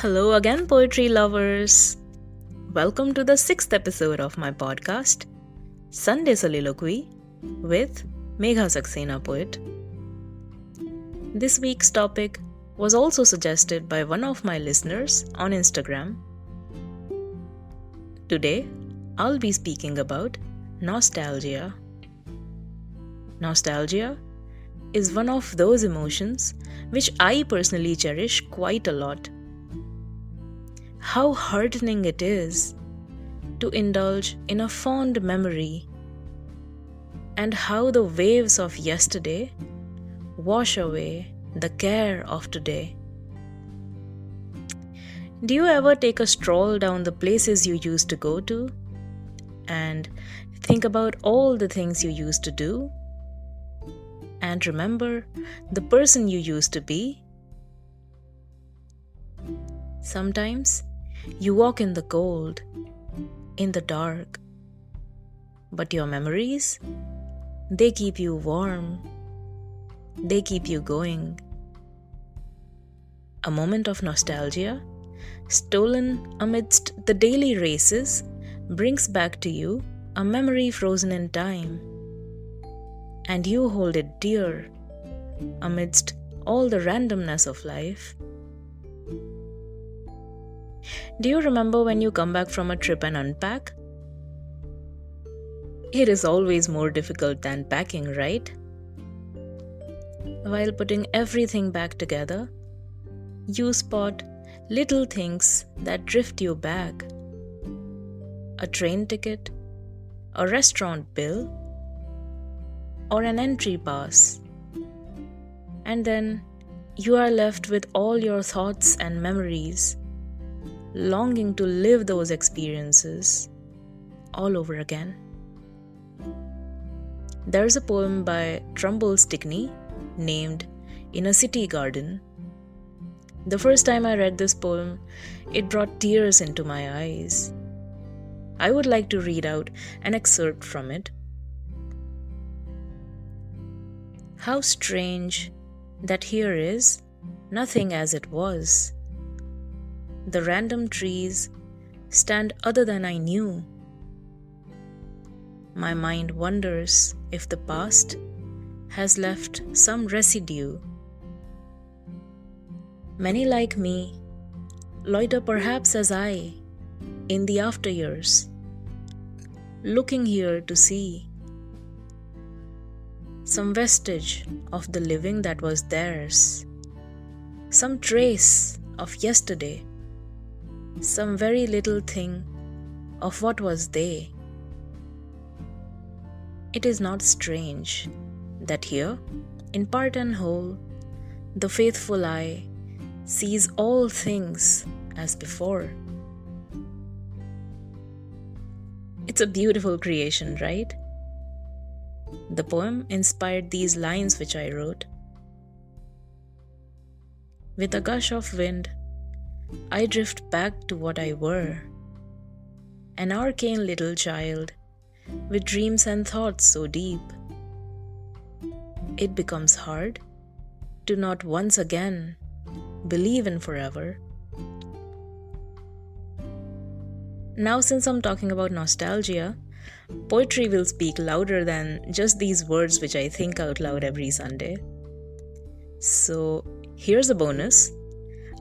Hello again, poetry lovers. Welcome to the sixth episode of my podcast, Sunday Soliloquy with Megha Saxena, poet. This week's topic was also suggested by one of my listeners on Instagram. Today, I'll be speaking about nostalgia. Nostalgia is one of those emotions which I personally cherish quite a lot. How heartening it is to indulge in a fond memory, and how the waves of yesterday wash away the care of today. Do you ever take a stroll down the places you used to go to and think about all the things you used to do and remember the person you used to be? Sometimes you walk in the cold, in the dark, but your memories, they keep you warm, they keep you going. A moment of nostalgia, stolen amidst the daily races, brings back to you a memory frozen in time, and you hold it dear amidst all the randomness of life. Do you remember when you come back from a trip and unpack? It is always more difficult than packing, right? While putting everything back together, you spot little things that drift you back. A train ticket, a restaurant bill, or an entry pass. And then you are left with all your thoughts and memories, longing to live those experiences all over again. There's a poem by Trumbull Stickney named In a City Garden. The first time I read this poem, it brought tears into my eyes. I would like to read out an excerpt from it. How strange that here is nothing as it was. The random trees stand other than I knew. My mind wonders if the past has left some residue. Many like me loiter perhaps as I in the after years, looking here to see some vestige of the living that was theirs, some trace of yesterday, some very little thing of what was they. It is not strange that here, in part and whole, the faithful eye sees all things as before. It's a beautiful creation, right? The poem inspired these lines which I wrote. With a gush of wind, I drift back to what I were, an arcane little child with dreams and thoughts so deep. It becomes hard to not once again believe in forever. Now, since I'm talking about nostalgia, poetry will speak louder than just these words which I think out loud every Sunday. So, here's a bonus.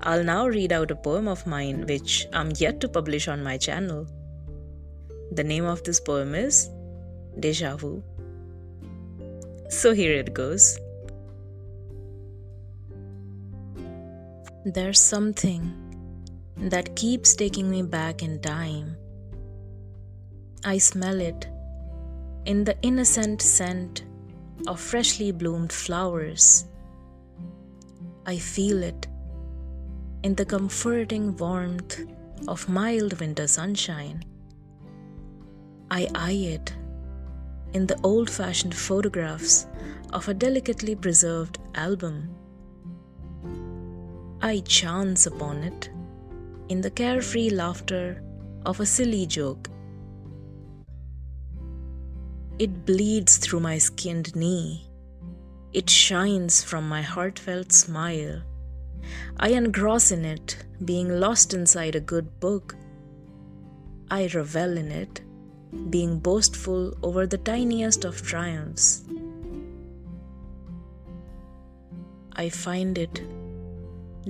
I'll now read out a poem of mine which I'm yet to publish on my channel. The name of this poem is Deja Vu. So here it goes. There's something that keeps taking me back in time. I smell it in the innocent scent of freshly bloomed flowers. I feel it in the comforting warmth of mild winter sunshine. I eye it in the old-fashioned photographs of a delicately preserved album. I chance upon it in the carefree laughter of a silly joke. It bleeds through my skinned knee. It shines from my heartfelt smile. I engross in it, being lost inside a good book. I revel in it, being boastful over the tiniest of triumphs. I find it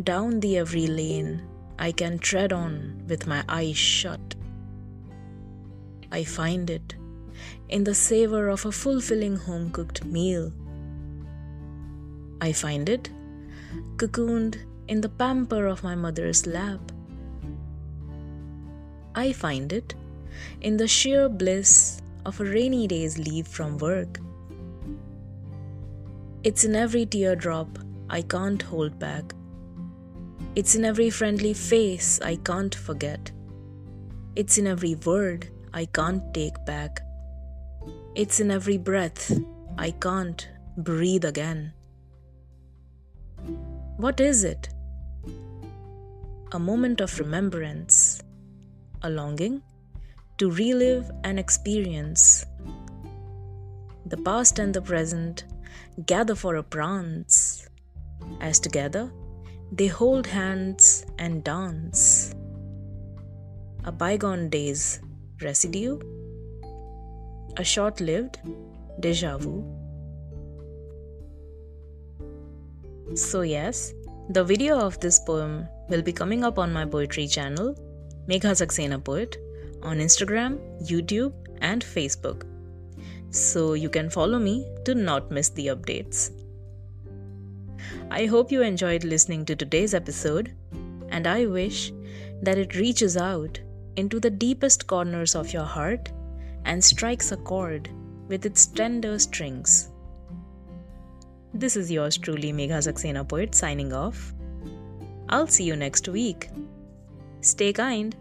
down the every lane I can tread on with my eyes shut. I find it in the savor of a fulfilling home-cooked meal. I find it cocooned in the pamper of my mother's lap. I find it in the sheer bliss of a rainy day's leave from work. It's in every teardrop I can't hold back. It's in every friendly face I can't forget. It's in every word I can't take back. It's in every breath I can't breathe again. What is it? A moment of remembrance, a longing to relive an experience. The past and the present gather for a prance, as together they hold hands and dance. A bygone day's residue, a short-lived déjà vu. So yes, the video of this poem will be coming up on my poetry channel, Megha Saxena Poet, on Instagram, YouTube and Facebook. So you can follow me to not miss the updates. I hope you enjoyed listening to today's episode, and I wish that it reaches out into the deepest corners of your heart and strikes a chord with its tender strings. This is yours truly, Megha Saxena Poet, signing off. I'll see you next week. Stay kind.